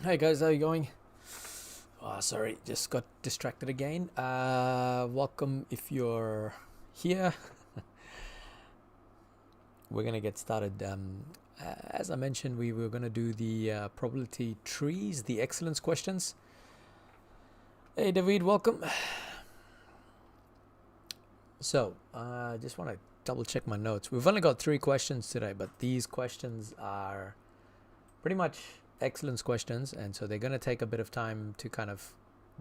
Hey guys, how you going? Oh, sorry, just got distracted again. Welcome if you're here. We're gonna get started. As I mentioned, we were gonna do the probability trees, the excellence questions. Hey David, welcome. So, just want to double check my notes. We've only got 3 questions today, but these questions are pretty much excellence questions, and so they're going to take a bit of time to kind of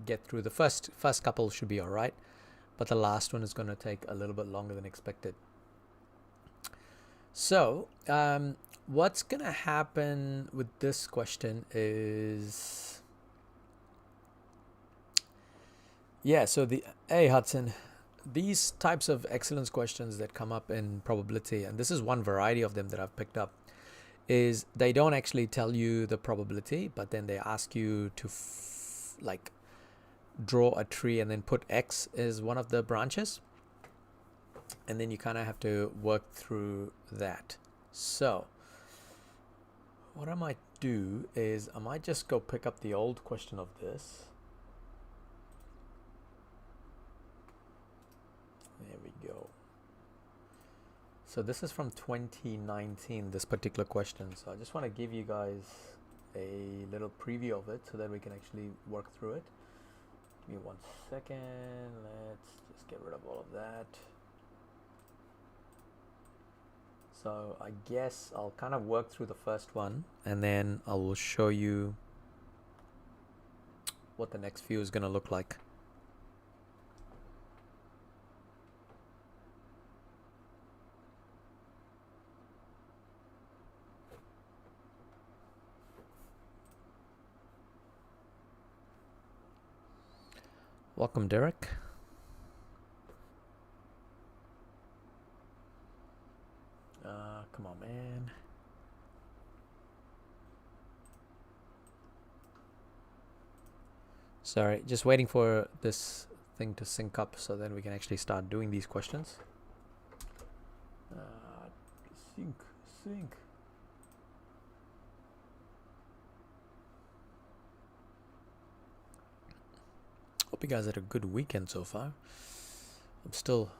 get through. The first couple should be all right, but the last one is going to take a little bit longer than expected. So what's going to happen with this question is, so hey Hudson, these types of excellence questions that come up in probability, and this is one variety of them that I've picked up, is they don't actually tell you the probability, but then they ask you to like draw a tree and then put X as one of the branches, and then you kind of have to work through that. So what I might do is I might just go pick up the old question of this. There we go. So this is from 2019, this particular question. So I just want to give you guys a little preview of it so that we can actually work through it. Give me 1 second. Let's just get rid of all of that. So I guess I'll kind of work through the first one, and then I will show you what the next few is going to look like. Welcome, Derek. Come on, man. Sorry, just waiting for this thing to sync up so then we can actually start doing these questions. Sync. Hope you guys had a good weekend so far. I'm still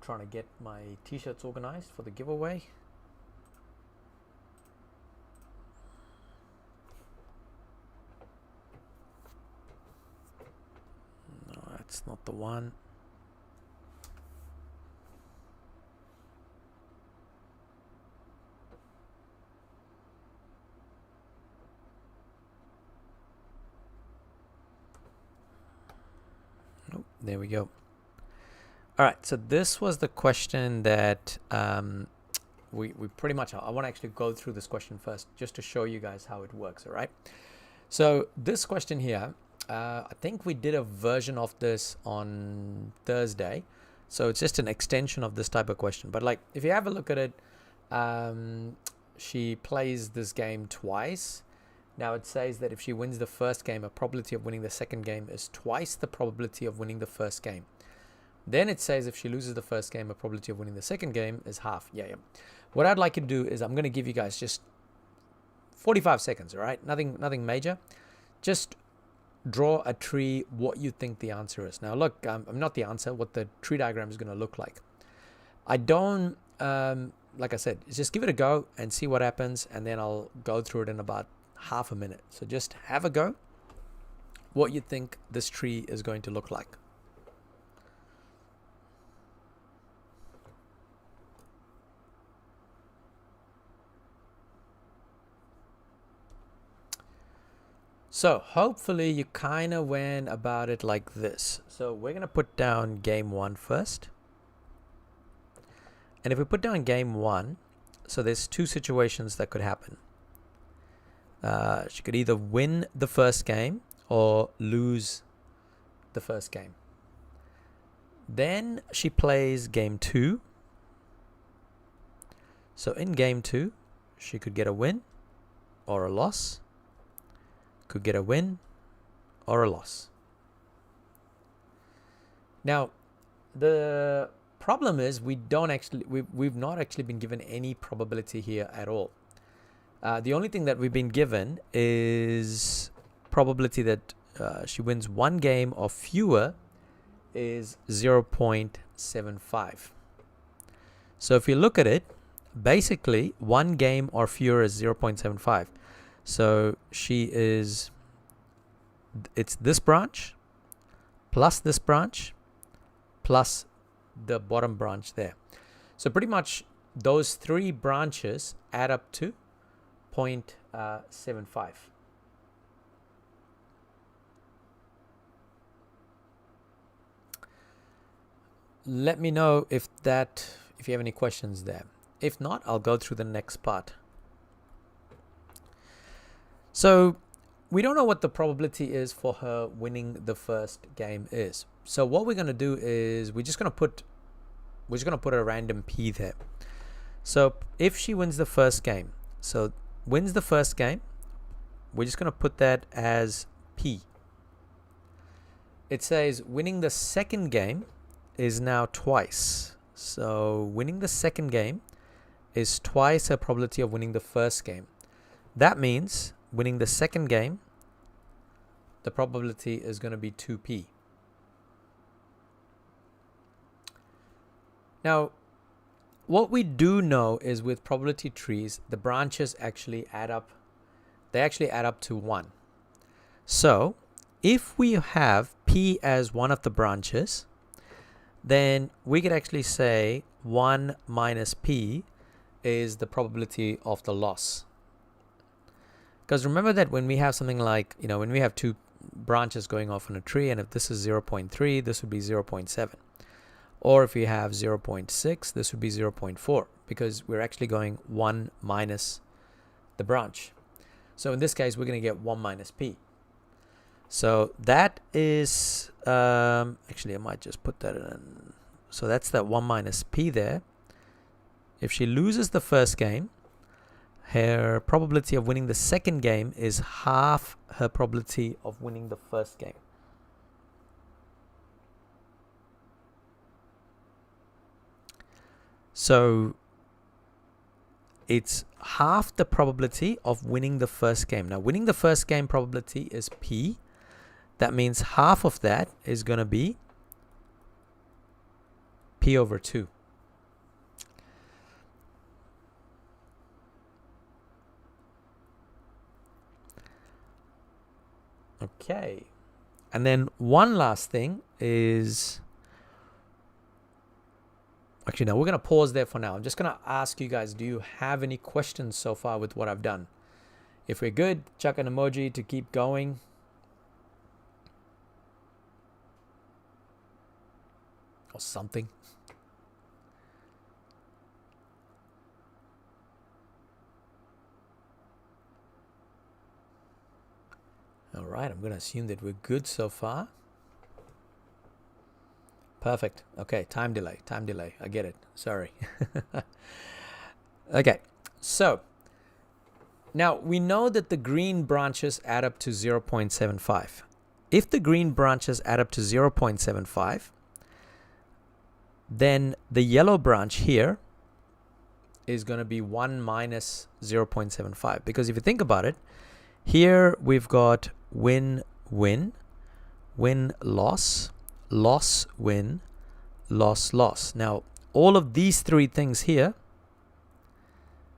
trying to get my t-shirts organized for the giveaway. No, that's not the one. Nope, there we go. All right, so this was the question that we pretty much, I want to actually go through this question first just to show you guys how it works, all right? So this question here, I think we did a version of this on Thursday. So it's just an extension of this type of question. But like, if you have a look at it, she plays this game twice. Now it says that if she wins the first game, a probability of winning the second game is twice the probability of winning the first game. Then it says if she loses the first game, a probability of winning the second game is half. Yeah. What I'd like you to do is I'm going to give you guys just 45 seconds, all right? Nothing major. Just draw a tree, what you think the answer is. Now look, I'm not the answer, what the tree diagram is going to look like. I don't, like I said, just give it a go and see what happens, and then I'll go through it in about half a minute. So just have a go, what you think this tree is going to look like. So hopefully you kind of went about it like this. So we're going to put down game 1 first. And if we put down game 1, so there's 2 situations that could happen. She could either win the first game or lose the first game. Then she plays game 2. So in game 2, she could get a win or a loss. Could get a win or a loss. Now, the problem is we've not actually been given any probability here at all. The only thing that we've been given is probability that she wins one game or fewer is 0.75. So if you look at it, basically one game or fewer is 0.75. So it's this branch plus this branch plus the bottom branch there. So pretty much those three branches add up to 0.75. Let me know if you have any questions there. If not, I'll go through the next part. So we don't know what the probability is for her winning the first game is. So what we're going to do is we're just going to put a random P there. So if she wins the first game, so wins the first game, we're just going to put that as P. It says winning the second game is now twice. So winning the second game is twice her probability of winning the first game. That means winning the second game, the probability is going to be 2p. Now, what we do know is with probability trees, the branches actually add up. They actually add up to 1. So if we have p as one of the branches, then we could actually say 1 minus p is the probability of the loss. Because remember that when we have something like, when we have two branches going off on a tree, and if this is 0.3, this would be 0.7. Or if you have 0.6, this would be 0.4, because we're actually going 1 minus the branch. So in this case, we're going to get 1 minus p. So that is, actually I might just put that in. So that's that 1 minus p there. If she loses the first game, her probability of winning the second game is half her probability of winning the first game. So it's half the probability of winning the first game. Now, winning the first game probability is p. That means half of that is going to be p over 2. Okay. And then one last thing is, actually, no, we're going to pause there for now. I'm just going to ask you guys, do you have any questions so far with what I've done? If we're good, chuck an emoji to keep going. Or something. All right, I'm going to assume that we're good so far. Perfect. Okay, time delay. I get it. Sorry. Okay, so now we know that the green branches add up to 0.75. If the green branches add up to 0.75, then the yellow branch here is going to be 1 minus 0.75. Because if you think about it, here we've got win, win, win, loss, loss, win, loss, loss. Now, all of these three things here,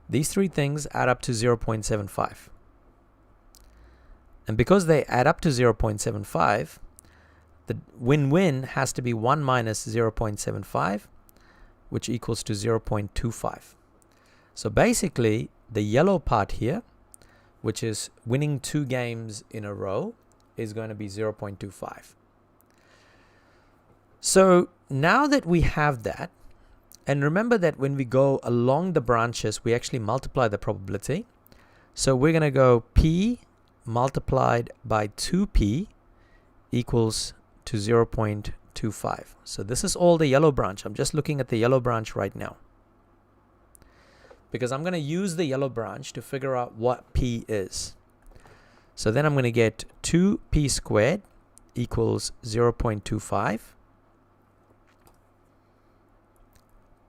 these three things add up to 0.75. And because they add up to 0.75, the win-win has to be 1 minus 0.75, which equals to 0.25. So basically, the yellow part here, which is winning 2 games in a row, is going to be 0.25. So now that we have that, and remember that when we go along the branches, we actually multiply the probability. So we're going to go p multiplied by 2p equals to 0.25. So this is all the yellow branch. I'm just looking at the yellow branch right now, because I'm going to use the yellow branch to figure out what p is. So then I'm going to get 2p squared equals 0.25.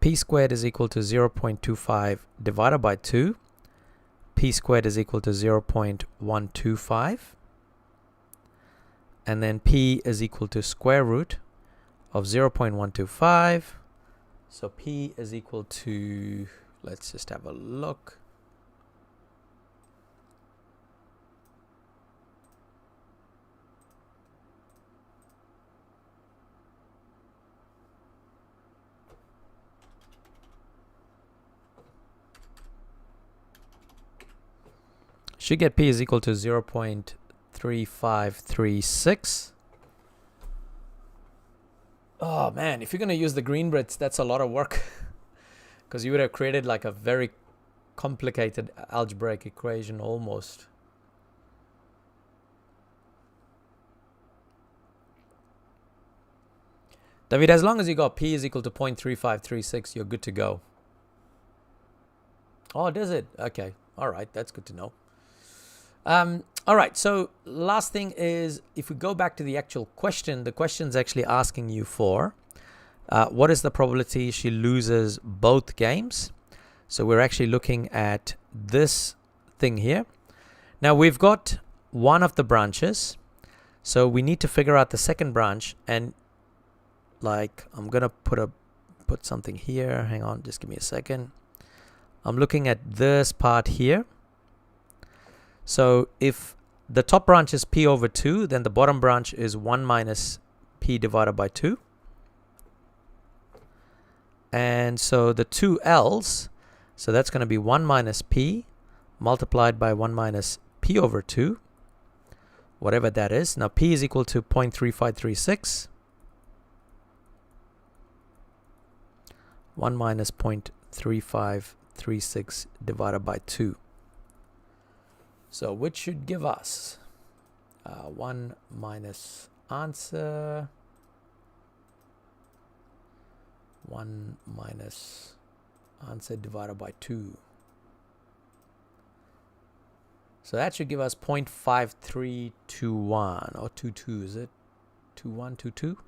P squared is equal to 0.25 divided by 2. P squared is equal to 0.125. and then P is equal to square root of 0.125. So P is equal to, let's just have a look. Should get P is equal to 0.3536. Oh man, if you're going to use the green Brits, that's a lot of work. Because you would have created like a very complicated algebraic equation almost. David, as long as you got P is equal to 0.3536, you're good to go. Oh, does it? Okay. All right. That's good to know. All right. So last thing is, if we go back to the actual question, the question's actually asking you for what is the probability she loses both games? So we're actually looking at this thing here. Now we've got one of the branches. So we need to figure out the second branch, and like I'm going to put something here. Hang on, just give me a second. I'm looking at this part here. So if the top branch is P over 2, then the bottom branch is 1 minus P divided by 2. And so the two L's, so that's going to be 1 minus P multiplied by 1 minus P over 2, whatever that is. Now P is equal to 0.3536. 1 minus 0.3536 divided by 2. So which should give us 1 minus answer, 1 minus answer divided by 2. So that should give us 0.5321 or 22. Is it 2122?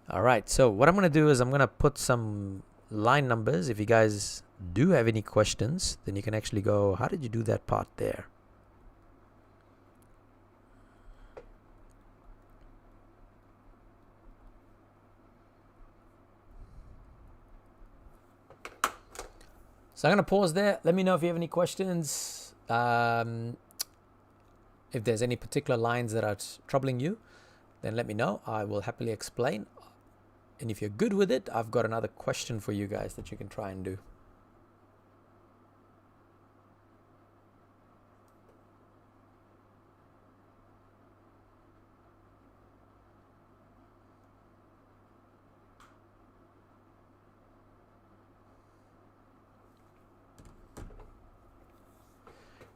All right, so what I'm going to do is I'm going to put some line numbers. If you guys do have any questions, then you can actually go, how did you do that part there? So I'm going to pause there. Let me know if you have any questions. If there's any particular lines that are troubling you, then let me know. I will happily explain. And if you're good with it, I've got another question for you guys that you can try and do.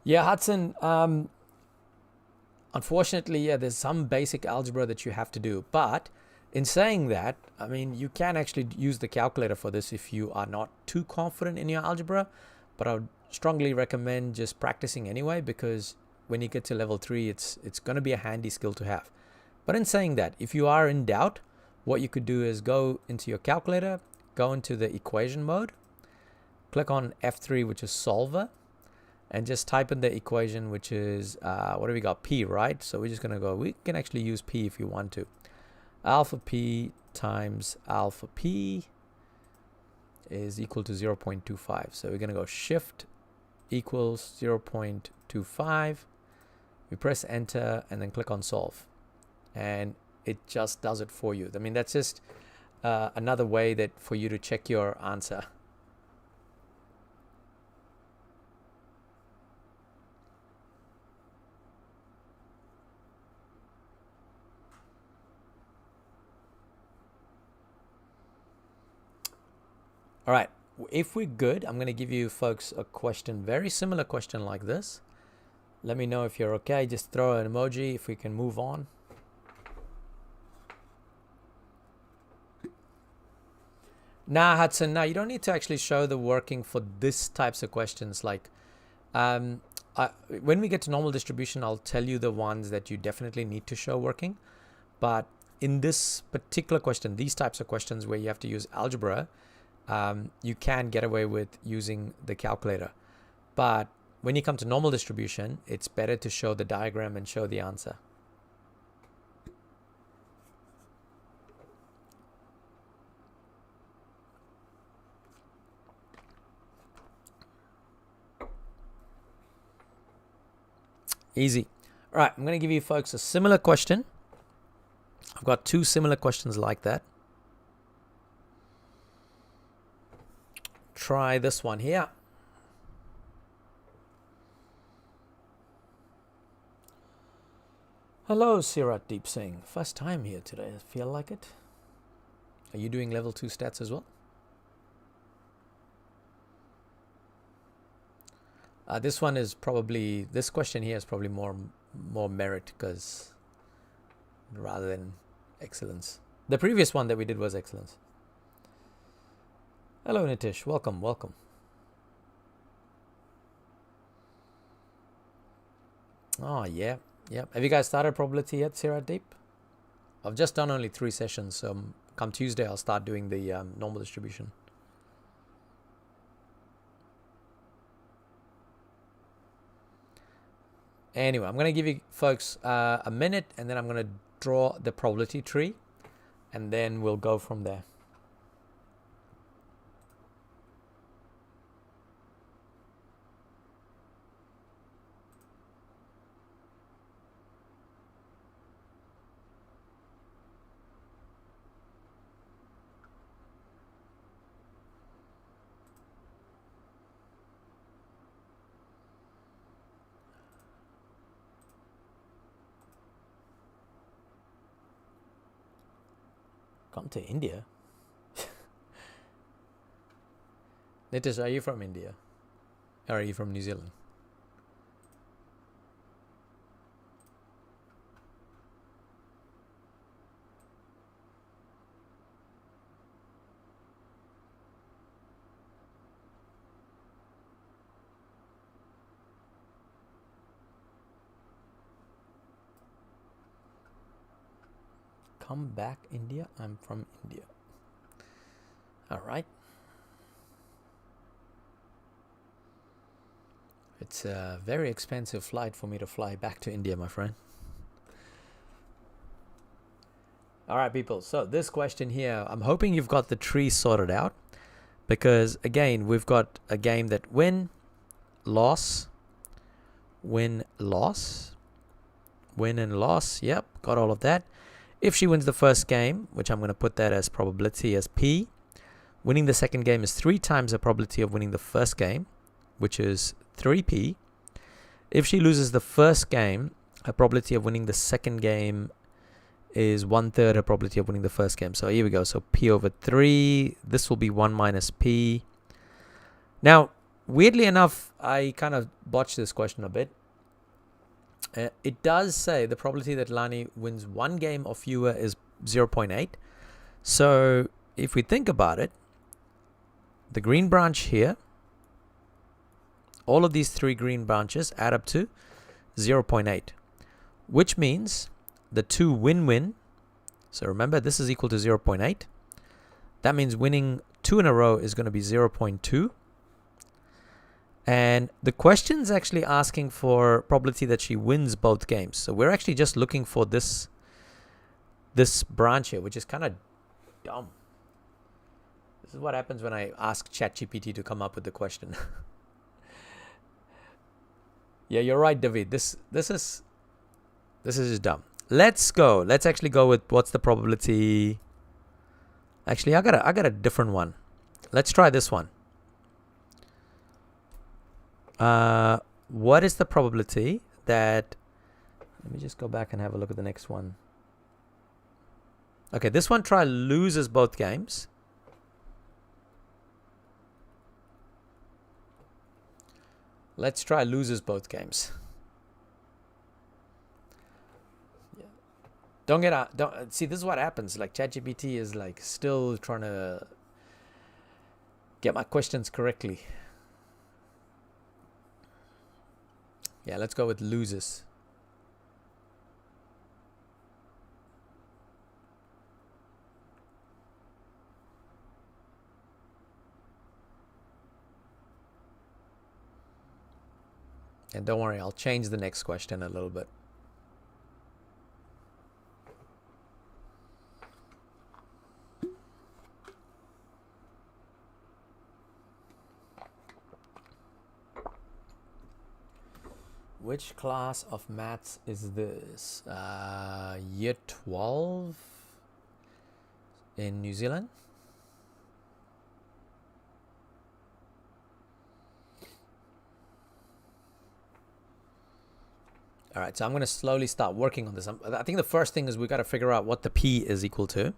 Yeah, Hudson, unfortunately, yeah, there's some basic algebra that you have to do. But in saying that, I mean, you can actually use the calculator for this if you are not too confident in your algebra. But I would strongly recommend just practicing anyway, because when you get to level 3, it's going to be a handy skill to have. But in saying that, if you are in doubt, what you could do is go into your calculator, go into the equation mode, click on F3, which is solver, and just type in the equation, which is, what do we got? P, right? So we're just going to go, we can actually use P if you want to. Alpha P times alpha P is equal to 0.25. So we're going to go shift equals 0.25. We press enter and then click on solve. And it just does it for you. I mean, that's just another way that for you to check your answer. All right, if we're good, I'm going to give you folks a question, very similar question like this. Let me know if you're okay. Just throw an emoji if we can move on. Nah, Hudson, no, you don't need to actually show the working for this types of questions. Like, when we get to normal distribution, I'll tell you the ones that you definitely need to show working. But in this particular question, these types of questions where you have to use algebra, you can get away with using the calculator. But when you come to normal distribution, it's better to show the diagram and show the answer. Easy. All right, I'm going to give you folks a similar question. I've got two similar questions like that. Try this one here. Hello, Sirat Deep Singh. First time here today. I feel like it. Are you doing level 2 stats as well? This question here is probably more merit because rather than excellence. The previous one that we did was excellence. Hello, Nitish. Welcome. Oh, yeah. Yep. Have you guys started probability yet, Sirat Deep? I've just done only 3 sessions, so come Tuesday I'll start doing the normal distribution. Anyway, I'm going to give you folks a minute, and then I'm going to draw the probability tree, and then we'll go from there. Come to India? Nitish, are you from India? Or are you from New Zealand? Come back, India. I'm from India. All right. It's a very expensive flight for me to fly back to India, my friend. All right, people. So this question here, I'm hoping you've got the tree sorted out because, again, we've got a game that win, loss, win, loss, win and loss. Yep, got all of that. If she wins the first game, which I'm going to put that as probability as P, winning the second game is 3 times the probability of winning the first game, which is 3P. If she loses the first game, her probability of winning the second game is 1/3 her probability of winning the first game. So here we go. So P over 3. This will be 1 minus P. Now, weirdly enough, I kind of botched this question a bit. It does say the probability that Lani wins 1 game or fewer is 0.8. So if we think about it, the green branch here, all of these 3 green branches add up to 0.8, which means the 2 win-win. So remember, this is equal to 0.8. That means winning 2 in a row is going to be 0.2. And the question's actually asking for probability that she wins both games. So we're actually just looking for this branch here, which is kind of dumb. This is what happens when I ask ChatGPT to come up with the question. Yeah, you're right, David. This is just dumb. Let's go. Let's actually go with what's the probability. Actually, I got a different one. Let's try this one. What is the probability that, let me just go back and have a look at the next one. Okay, this one loses both games. Let's try loses both games. Yeah. Don't see, this is what happens. Like ChatGPT is like still trying to get my questions correctly. Yeah, let's go with loses. second. Don't worry, I'll change the next question a little bit. Which class of maths is this? Year 12 in New Zealand? All right, so I'm going to slowly start working on this. I think the first thing is we got to figure out what the P is equal to.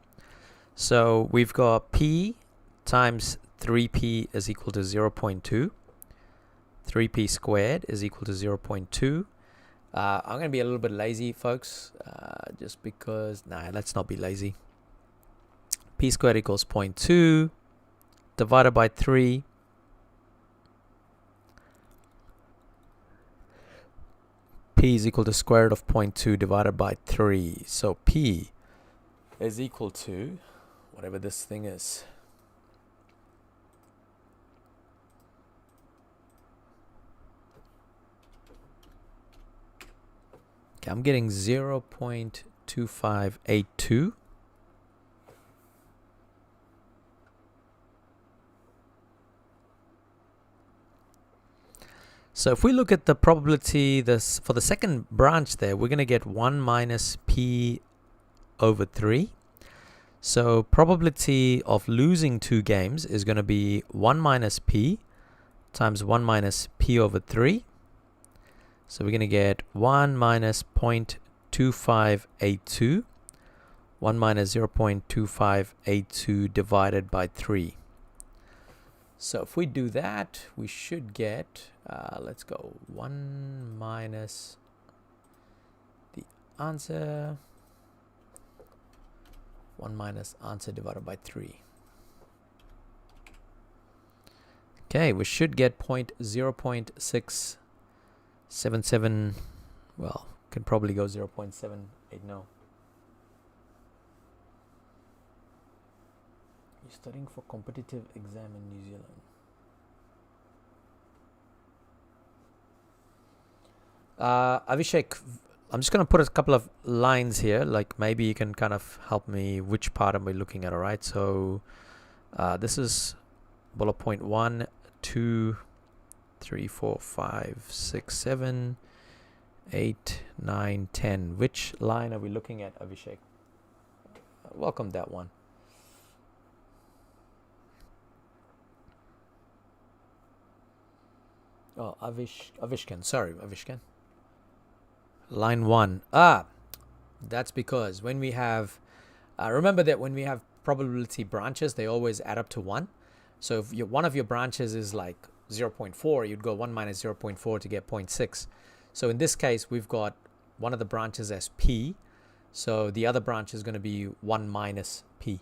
So we've got P times 3P is equal to 0.2. 3P squared is equal to 0.2. I'm going to be a little bit lazy, folks, just because... Nah, let's not be lazy. P squared equals 0.2 divided by 3. P is equal to square root of 0.2 divided by 3. So P is equal to whatever this thing is. Okay, I'm getting 0.2582. So if we look at the probability for the second branch there, we're going to get 1 minus P over 3. So probability of losing 2 games is going to be 1 minus P times 1 minus P over 3. So we're going to get 1 minus 0.2582. 1 minus 0.2582 divided by 3. So if we do that, we should get, let's go, 1 minus the answer, 1 minus answer divided by 3. Okay, we should get 0.677, well, can probably go 0.780. Studying for competitive exam in New Zealand. Avishek, I'm just going to put a couple of lines here, like maybe you can kind of help me which part am I looking at. All right, so this is bullet point 1, 2, 3, 4, 5, 6, 7, 8, 9, 10. Which line are we looking at, Avishek? Welcome that one. Oh, Avishkan. Sorry, Avishkan. Line 1. That's because when we have... remember that when we have probability branches, they always add up to 1. So if one of your branches is like 0.4, you'd go 1 minus 0.4 to get 0.6. So in this case, we've got one of the branches as P. So the other branch is going to be 1 minus P.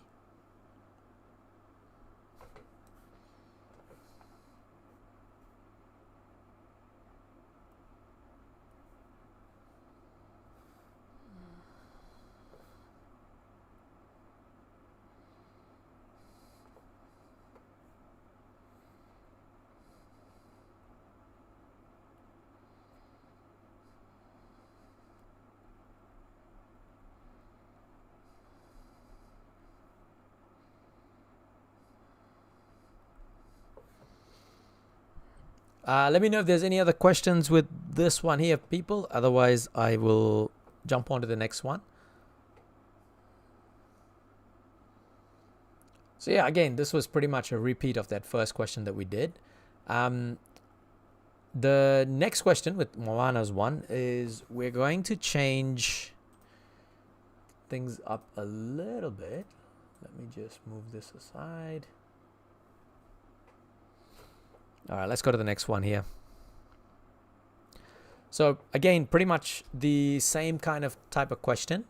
Let me know if there's any other questions with this one here, people. Otherwise, I will jump on to the next one. So yeah, again, this was pretty much a repeat of that first question that we did. The next question with Moana's one is we're going to change things up a little bit. Let me just move this aside. All right, let's go to the next one here. So again, pretty much the same kind of type of question,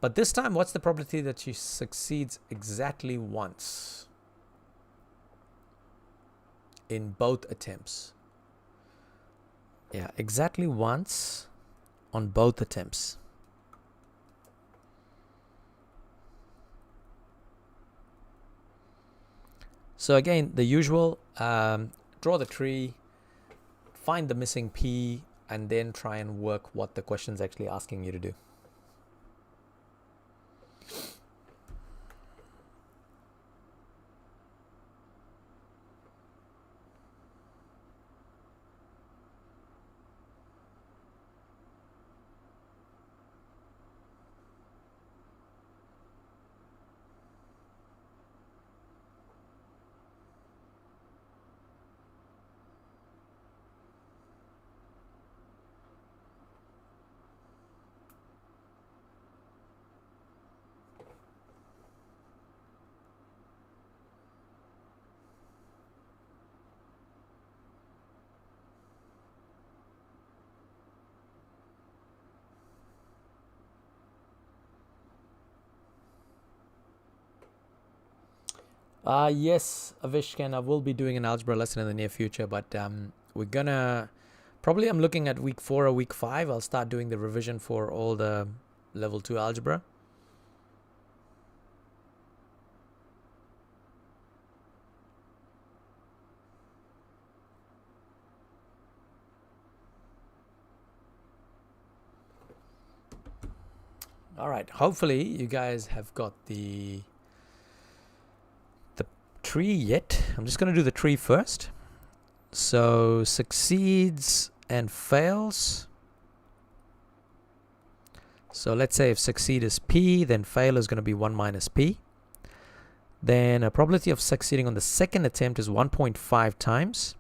but this time, what's the probability that she succeeds exactly once in both attempts? Yeah, exactly once on both attempts. So again, the usual, draw the tree, find the missing P and then try and work what the question's actually asking you to do. Yes, Avishkan, I will be doing an algebra lesson in the near future, but we're gonna probably, I'm looking at week 4 or week 5. I'll start doing the revision for all the level 2 algebra. All right, hopefully you guys have got the tree yet. I'm just going to do the tree first. So succeeds and fails. So let's say if succeed is P, then fail is going to be 1 minus P. Then a probability of succeeding on the second attempt is 1.5 times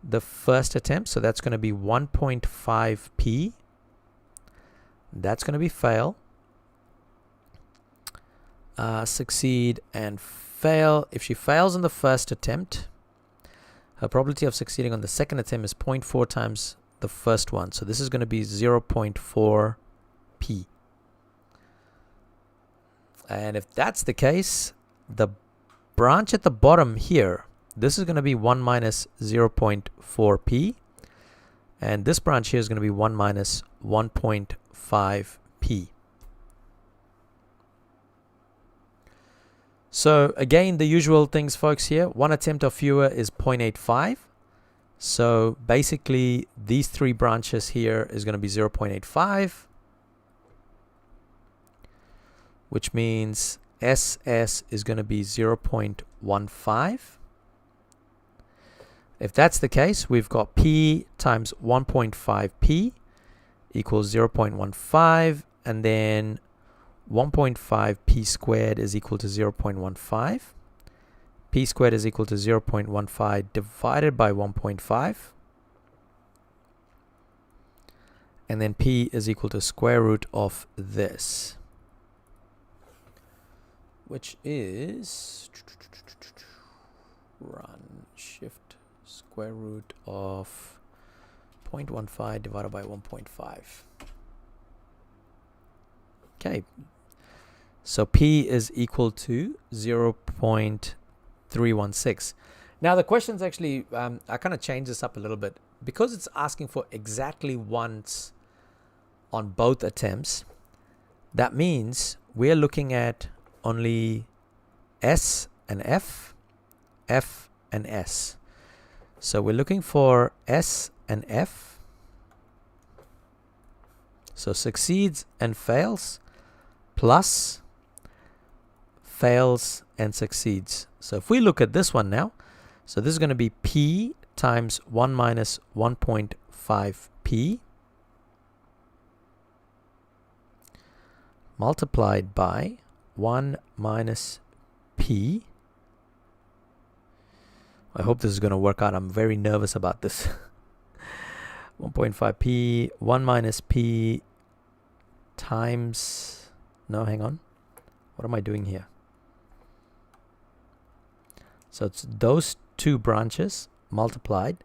the first attempt. So that's going to be 1.5 P. That's going to be fail. Succeed and fail. If she fails on the first attempt, her probability of succeeding on the second attempt is 0.4 times the first one. So this is going to be 0.4 P. And if that's the case, the branch at the bottom here, this is going to be 1 minus 0.4 P. And this branch here is going to be 1 minus 1.5 P. So again, the usual things, folks, here. One attempt or fewer is 0.85. So basically, these 3 branches here is going to be 0.85, which means SS is going to be 0.15. If that's the case, we've got P times 1.5P equals 0.15, and then 1.5 P squared is equal to 0.15. P squared is equal to 0.15 divided by 1.5. And then P is equal to square root of this, which is run shift square root of 0.15 divided by 1.5. Okay. So P is equal to 0.316. Now the question's actually, I kind of changed this up a little bit. Because it's asking for exactly once on both attempts, that means we're looking at only S and F, F and S. So we're looking for S and F. So succeeds and fails plus fails and succeeds. So if we look at this one now, so this is going to be P times 1 minus 1.5 P multiplied by 1 minus P. I hope this is going to work out. I'm very nervous about this. 1.5 P, 1 minus P times, no, hang on. What am I doing here? So it's those 2 branches multiplied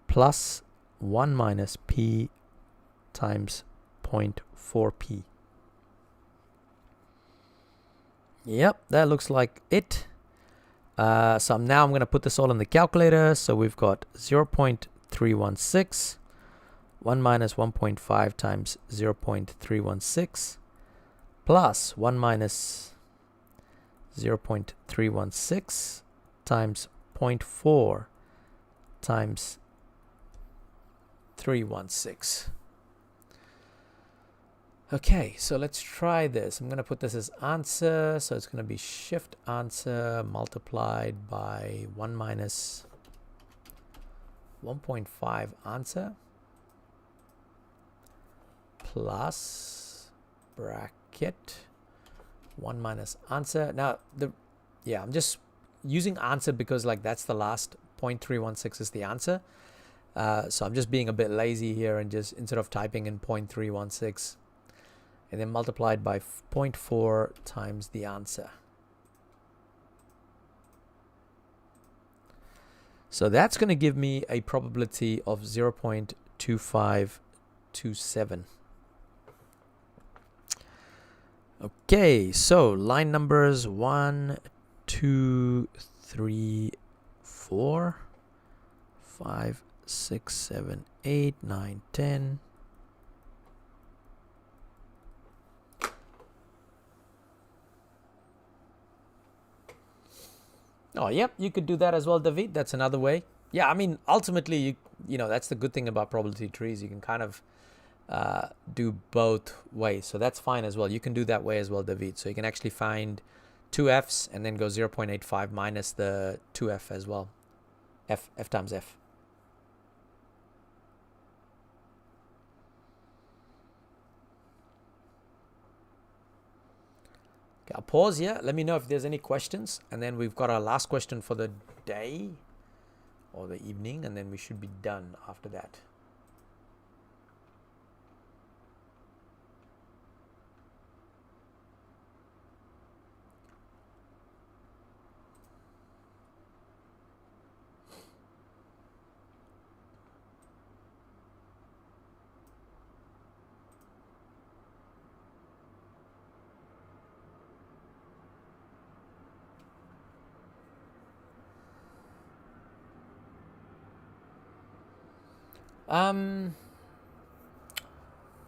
plus 1 minus P times 0.4 P. Yep, that looks like it. So now I'm going to put this all in the calculator. So we've got 0.316, 1 minus 1.5 times 0.316 plus 1 minus 0.316 times 0.4 times 0.316. Okay, so let's try this. I'm going to put this as answer. So it's going to be shift answer multiplied by 1 minus 1.5 answer plus bracket 1 minus answer. Now, I'm just using answer because like that's the last 0.316 is the answer. So I'm just being a bit lazy here and just instead of typing in 0.316 and then multiplied by 0.4 times the answer. So that's going to give me a probability of 0.2527. Okay, so line numbers 1, 2, 3, 4, 5, 6, 7, 8, 9, 10. Oh, yep, you could do that as well, David. That's another way. Yeah, I mean, ultimately, you know, that's the good thing about probability trees. You can kind of do both ways. So that's fine as well. You can do that way as well, David. So you can actually find 2f's and then go 0.85 minus the 2f as well. F times f. Okay, I'll pause here. Let me know if there's any questions. And then we've got our last question for the day or the evening. And then we should be done after that.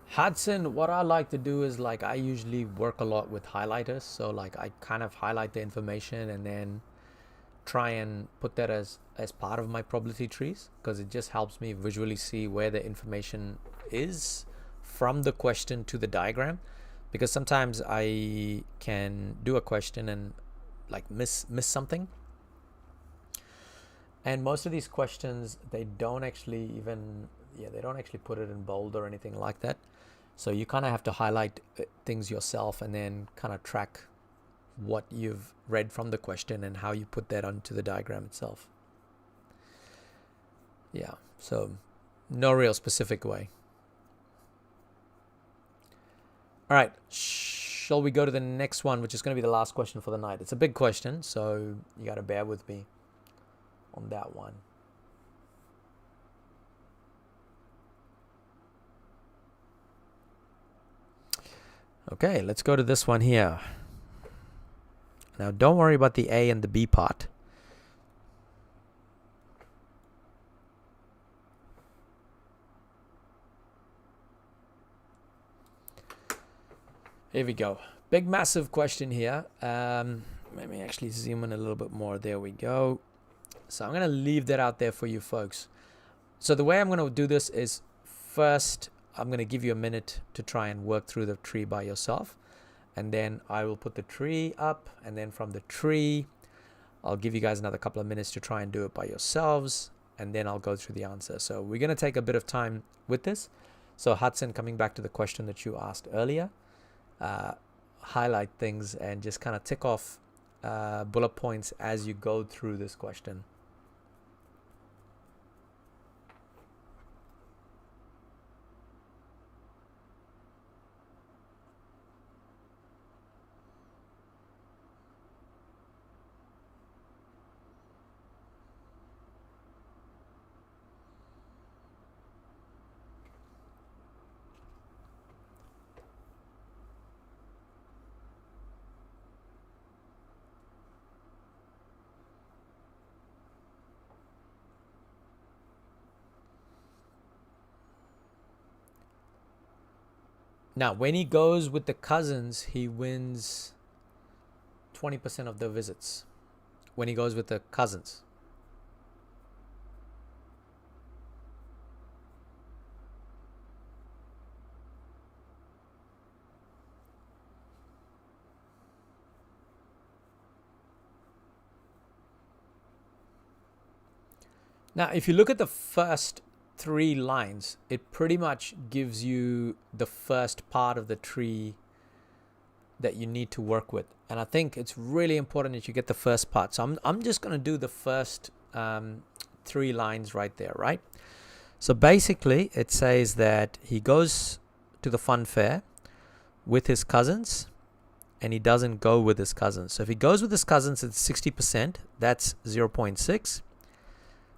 Hudson, what I like to do is like I usually work a lot with highlighters. So like I kind of highlight the information and then try and put that as part of my probability trees because it just helps me visually see where the information is from the question to the diagram, because sometimes I can do a question and like miss something. And most of these questions, they don't actually put it in bold or anything like that. So you kind of have to highlight things yourself and then kind of track what you've read from the question and how you put that onto the diagram itself. Yeah, so no real specific way. All right, shall we go to the next one, which is going to be the last question for the night? It's a big question, so you got to bear with me on that one. Okay, let's go to this one here. Now, don't worry about the A and the B part. Here we go. Big, massive question here. Let me actually zoom in a little bit more. There we go. So I'm going to leave that out there for you folks. So the way I'm going to do this is first, I'm going to give you a minute to try and work through the tree by yourself. And then I will put the tree up. And then from the tree, I'll give you guys another couple of minutes to try and do it by yourselves. And then I'll go through the answer. So we're going to take a bit of time with this. So Hudson, coming back to the question that you asked earlier, highlight things and just kind of tick off bullet points as you go through this question. Now, when he goes with the cousins, he wins 20% of the visits. When he goes with the cousins. Now, if you look at the first 3 lines, it pretty much gives you the first part of the tree that you need to work with. And I think it's really important that you get the first part. So I'm just going to do the first 3 lines right there, right? So basically, it says that he goes to the fun fair with his cousins, and he doesn't go with his cousins. So if he goes with his cousins, it's 60%. That's 0.6.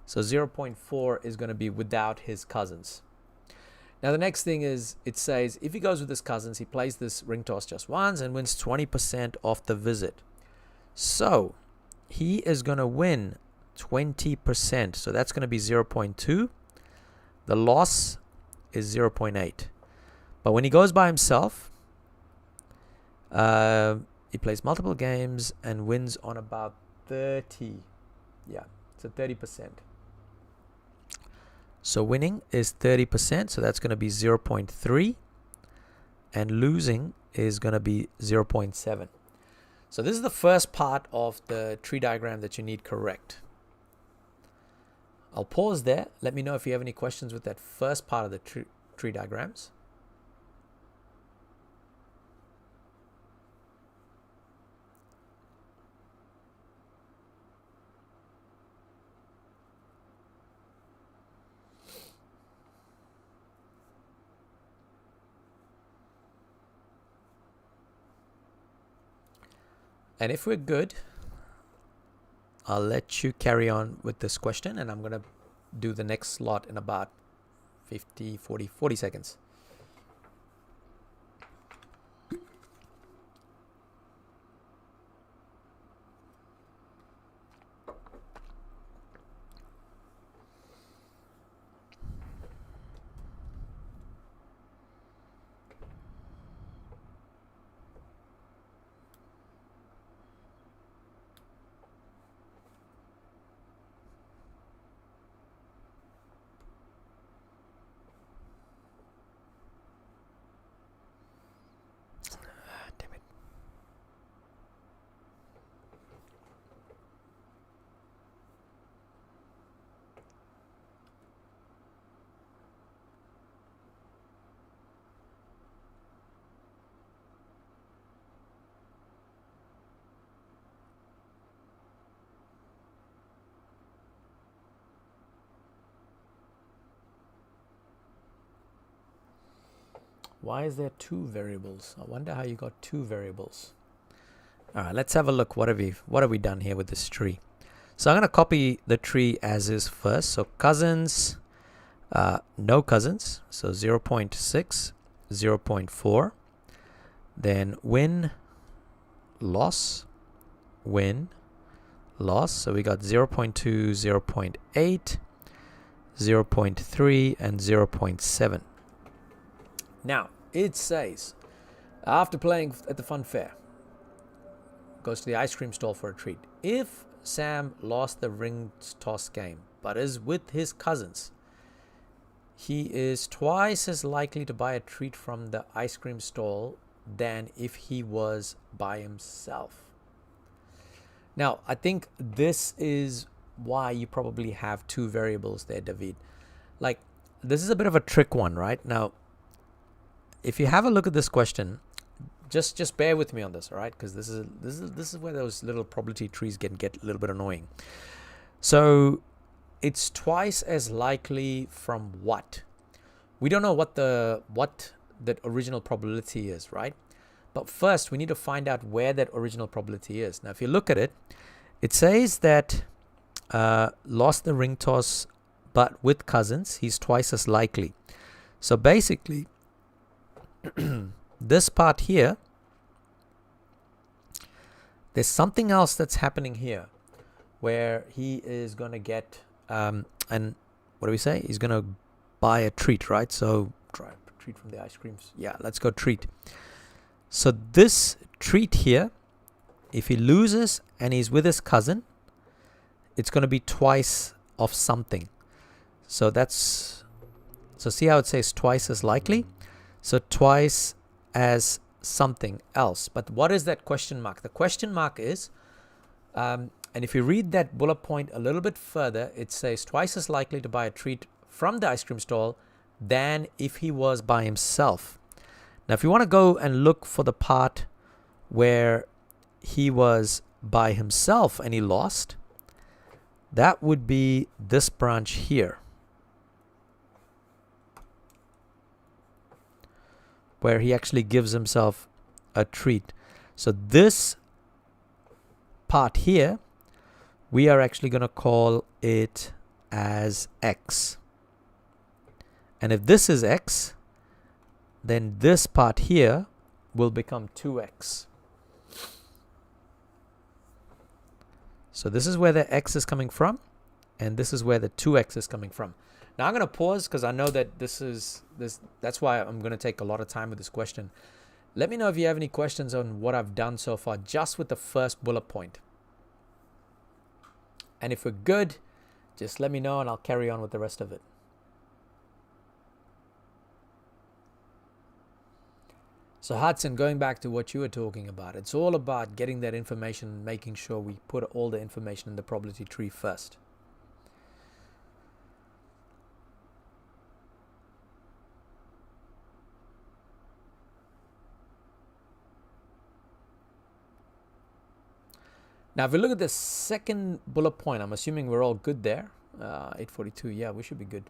So 0.4 is going to be without his cousins. Now the next thing is, it says if he goes with his cousins, he plays this ring toss just once and wins 20% off the visit. So he is going to win 20%. So that's going to be 0.2. The loss is 0.8. But when he goes by himself, he plays multiple games and wins on about 30. Yeah, so 30%. So winning is 30%, so that's going to be 0.3. And losing is going to be 0.7. So this is the first part of the tree diagram that you need correct. I'll pause there. Let me know if you have any questions with that first part of the tree diagrams. And if we're good, I'll let you carry on with this question, and I'm going to do the next slot in about 40 seconds. Why is there 2 variables? I wonder how you got 2 variables. All right, let's have a look. What have we done here with this tree? So I'm going to copy the tree as is first. So cousins, no cousins. So 0.6, 0.4. Then win, loss, win, loss. So we got 0.2, 0.8, 0.3, and 0.7. Now, it says, after playing at the fun fair, goes to the ice cream stall for a treat. If Sam lost the ring toss game, but is with his cousins, he is twice as likely to buy a treat from the ice cream stall than if he was by himself. Now, I think this is why you probably have 2 variables there, David. Like, this is a bit of a trick one, right? Now, if you have a look at this question, just bear with me on this, all right? Because this is where those little probability trees get a little bit annoying. So it's twice as likely from what? We don't know what that original probability is, right? But first we need to find out where that original probability is. Now, if you look at it, it says that lost the ring toss, but with cousins, he's twice as likely. So basically, this part here, there's something else that's happening here where he is going to get and what do we say, he's going to buy a treat, right? So try a treat from the ice creams. Yeah, let's go treat. So this treat here, if he loses and he's with his cousin, it's going to be twice of something. So see how it says twice as likely? So twice as something else. But what is that question mark? The question mark is And if you read that bullet point a little bit further, it says twice as likely to buy a treat from the ice cream stall than if he was by himself. Now, if you want to go and look for the part where he was by himself and he lost, that would be this branch here, where he actually gives himself a treat. So this part here, we are actually going to call it as X. And if this is X, then this part here will become 2X. So this is where the X is coming from, and this is where the 2X is coming from. Now I'm going to pause because I know that that's why I'm going to take a lot of time with this question. Let me know if you have any questions on what I've done so far, just with the first bullet point. And if we're good, just let me know and I'll carry on with the rest of it. So Hudson, going back to what you were talking about, it's all about getting that information and making sure we put all the information in the probability tree first. Now, if we look at the second bullet point, I'm assuming we're all good there. 842, yeah, we should be good.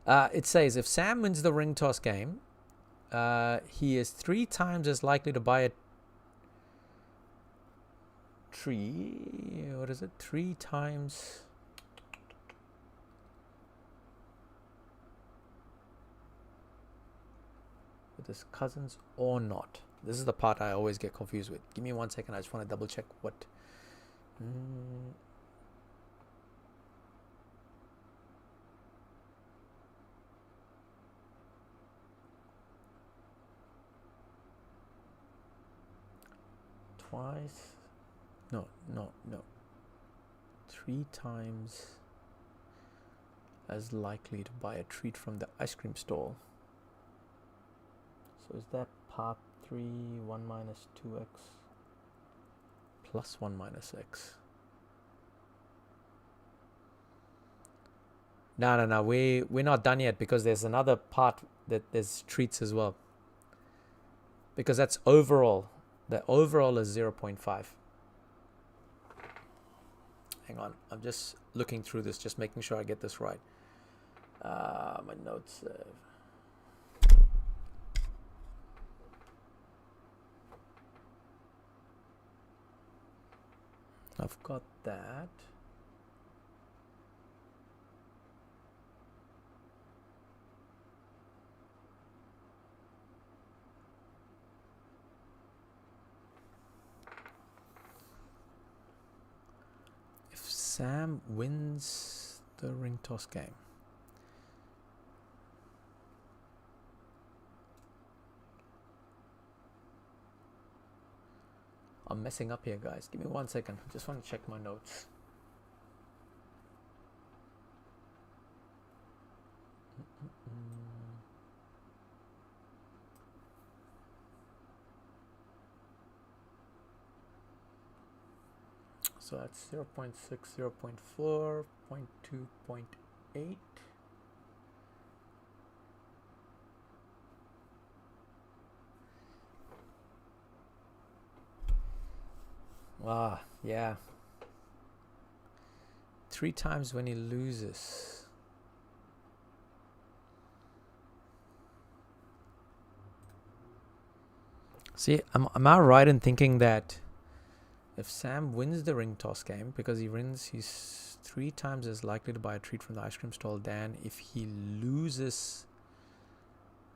It says, if Sam wins the ring toss game, he is 3 times as likely to buy a tree. What is it? 3 times. With his cousins or not. This is the part I always get confused with. Give me 1 second. I just want to double check what. Twice. No. 3 times as likely to buy a treat from the ice cream stall. So is that part 3, 1 minus 2x plus 1 minus x? No. We're not done yet, because there's another part that there's treats as well. Because that's overall. The overall is 0.5. Hang on. I'm just looking through this, just making sure I get this right. My notes. I've got that. If Sam wins the ring toss game, I'm messing up here, guys. Give me 1 second. I just want to check my notes. So that's 0.6, 0.4, 0.2, 0.8. Yeah. 3 times when he loses. See, am I right in thinking that if Sam wins the ring toss game, because he wins, he's 3 times as likely to buy a treat from the ice cream stall than if he loses?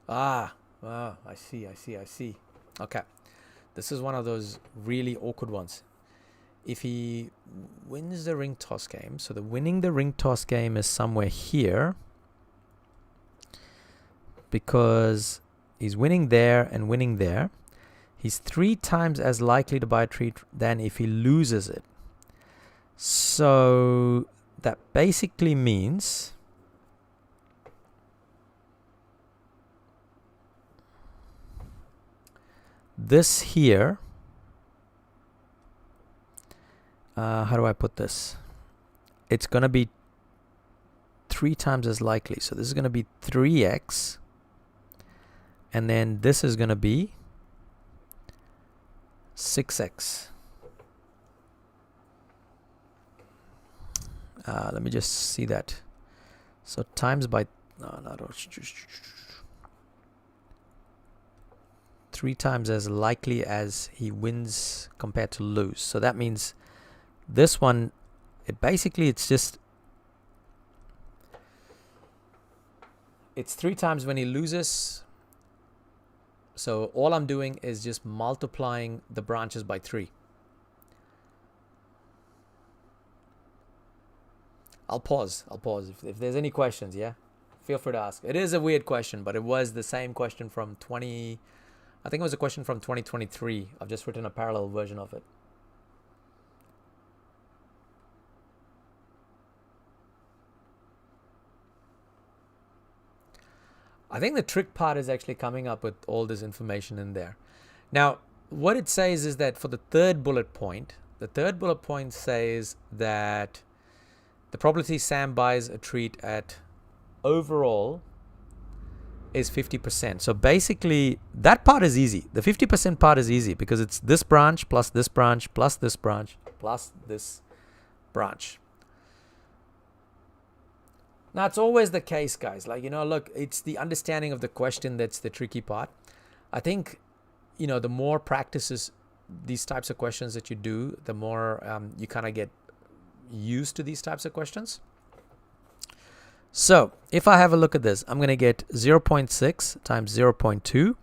I see. Okay. This is one of those really awkward ones. If he wins the ring toss game, so winning the ring toss game is somewhere here, because he's winning there and winning there. He's 3 times as likely to buy a treat than if he loses it. So that basically means this here how do I put this? It's going to be 3 times as likely. So this is going to be 3x. And then this is going to be 6x. Let me just see that. So times by... No, 3 times as likely as he wins compared to lose. So that means this one, it's just... It's 3 times when he loses. So all I'm doing is just multiplying the branches by 3. I'll pause. If there's any questions, yeah, feel free to ask. It is a weird question, but it was the same question from I think it was a question from 2023. I've just written a parallel version of it. I think the trick part is actually coming up with all this information in there. Now, what it says is that for the third bullet point says that the probability Sam buys a treat at overall is 50%. So basically, that part is easy. The 50% part is easy because it's this branch plus this branch plus this branch plus this branch. Now, it's always the case, guys. Like, look, it's the understanding of the question that's the tricky part. I think, the more practices these types of questions that you do, the more you kind of get used to these types of questions. So if I have a look at this, I'm going to get 0.6 times 0.2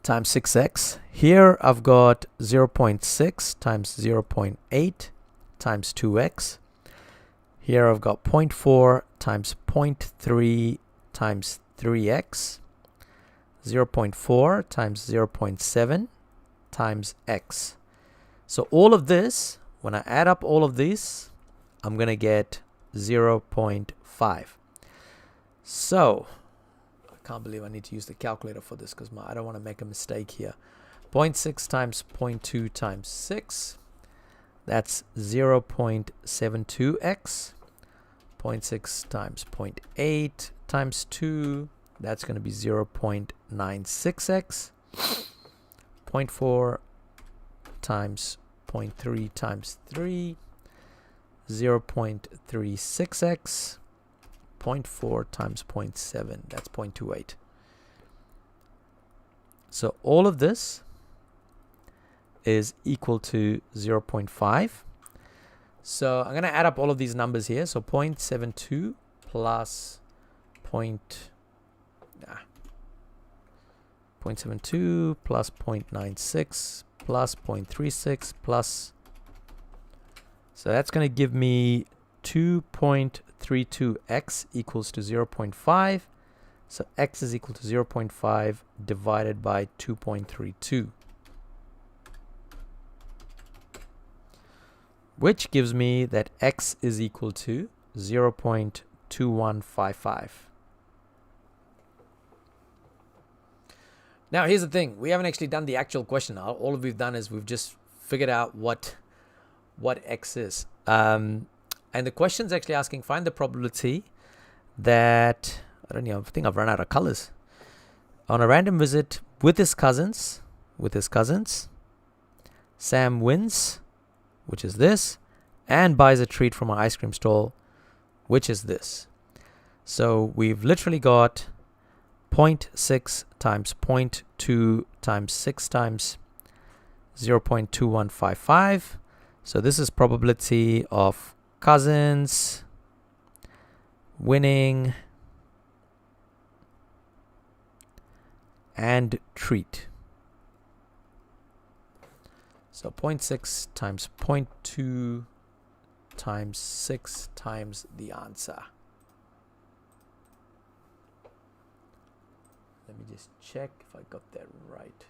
times 6x. Here I've got 0.6 times 0.8 times 2x. Here I've got 0.4 times 0.3 times 3x. 0.4 times 0.7 times x. So all of this, when I add up all of these, I'm going to get 0.5. So I can't believe I need to use the calculator for this because I don't want to make a mistake here. 0.6 times 0.2 times 6. That's 0.72x. 0.6 times 0.8 times 2. That's going to be 0.96x. 0.4 times 0.3 times 3, 0.36x, 0.4 times 0.7, that's 0.28. So all of this is equal to 0.5. So I'm going to add up all of these numbers here. So 0.72 plus 0.72 plus 0.96 plus 0.36 plus, so that's going to give me 2.32x equals to 0.5. So x is equal to 0.5 divided by 2.32, which gives me that x is equal to 0.2155. Now, here's the thing. We haven't actually done the actual question. All we've done is we've just figured out what x is. And the question's actually asking, find the probability that, I think I've run out of colors. On a random visit with his cousins, Sam wins, which is this, and buys a treat from an ice cream stall, which is this. So we've literally got 0.6 times 0.2 times 6 times 0.2155. So this is probability of cousins winning and treat. So 0.6 times 0.2 times 6 times the answer. Let me just check if I got that right.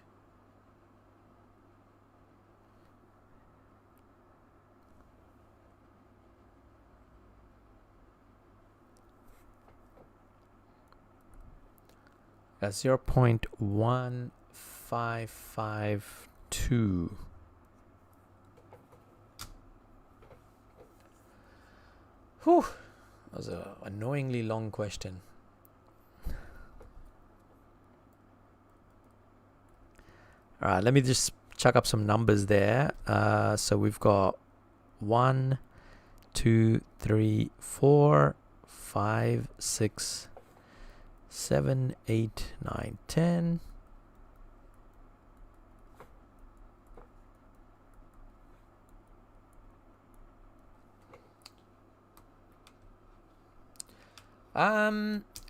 That's 0.1552. Whew, that was an annoyingly long question. All right, let me just chuck up some numbers there. So we've got 1, 2, 3, 4, 5, 6, 7, 8, 9, 10.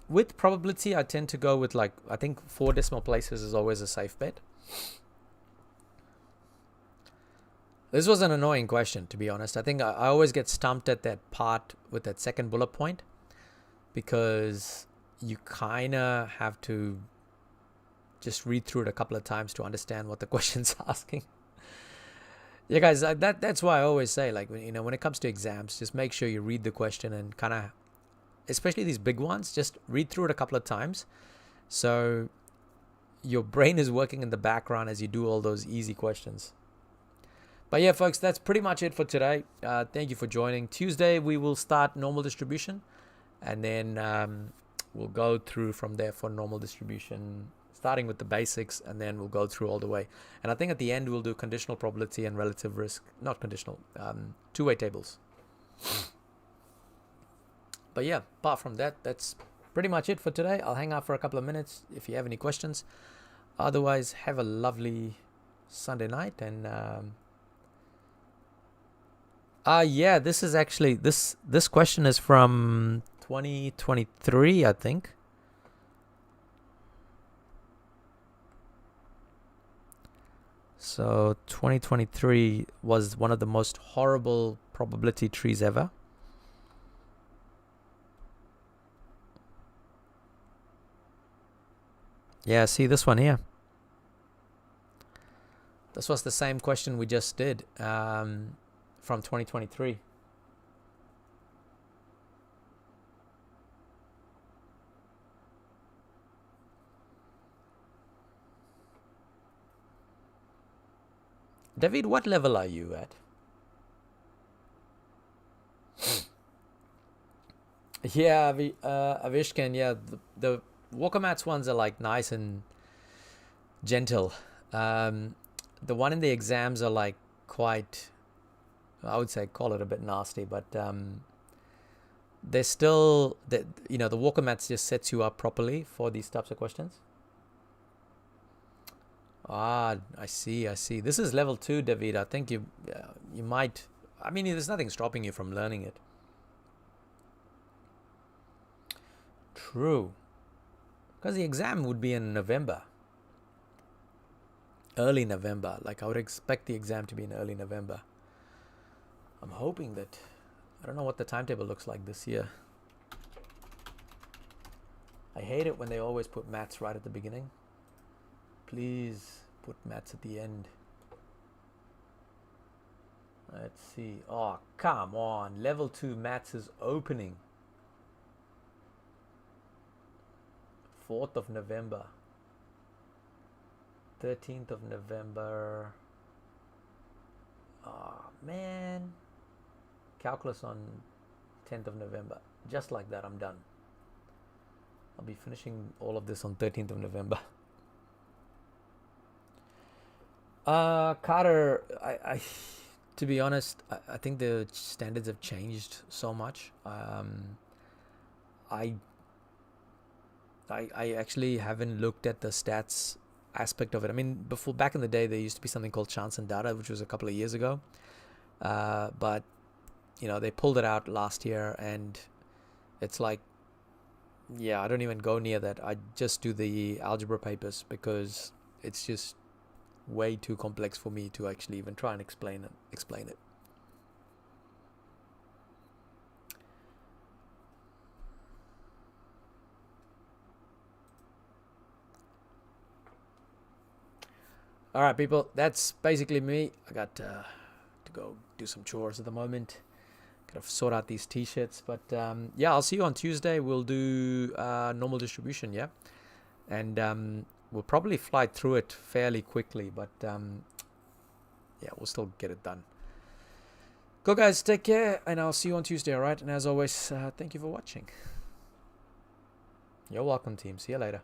With probability, I tend to go with I think 4 decimal places is always a safe bet. This was an annoying question, to be honest. I think I always get stumped at that part with that second bullet point, because you kind of have to just read through it a couple of times to understand what the question's asking. Yeah, guys, that's why I always say, when it comes to exams, just make sure you read the question and kind of, especially these big ones, just read through it a couple of times so your brain is working in the background as you do all those easy questions. But yeah, folks, that's pretty much it for today. Thank you for joining. Tuesday, we will start normal distribution, and then we'll go through from there for normal distribution, starting with the basics, and then we'll go through all the way. And I think at the end, we'll do conditional probability and relative risk. Not conditional, two-way tables. But yeah, apart from that, that's pretty much it for today. I'll hang out for a couple of minutes if you have any questions. Otherwise, have a lovely Sunday night. And yeah, this is actually, this question is from 2023, I think. So 2023 was one of the most horrible probability trees ever. Yeah, see this one here. This was the same question we just did from 2023. David, what level are you at? Yeah, Avishkan, yeah, the Walker Mats ones are nice and gentle. The one in the exams are quite, I would say, call it a bit nasty, but they're still, the Walker Mats just sets you up properly for these types of questions. I see. This is level 2, David. I think you might, there's nothing stopping you from learning it. True. Because the exam would be in November. Early November. I would expect the exam to be in early November. I'm hoping that, I don't know what the timetable looks like this year. I hate it when they always put maths right at the beginning. Please put maths at the end. Let's see. Oh, come on. Level 2 maths is opening. 4th of November. 13th of November. Oh, man. Calculus on 10th of November. Just like that, I'm done. I'll be finishing all of this on 13th of November. Carter, I to be honest, I think the standards have changed so much. I actually haven't looked at the stats aspect of it. Back in the day, there used to be something called chance and data, which was a couple of years ago. But, they pulled it out last year, and it's I don't even go near that. I just do the algebra papers because it's just way too complex for me to actually even try and explain it. All right, people, that's basically me. I got to go do some chores at the moment. Gotta sort out these t-shirts, but yeah, I'll see you on Tuesday. We'll do normal distribution, yeah, and we'll probably fly through it fairly quickly, but yeah, we'll still get it done. Good. Cool, guys. Take care, and I'll see you on Tuesday, all right? And as always, thank you for watching. You're welcome, team. See you later.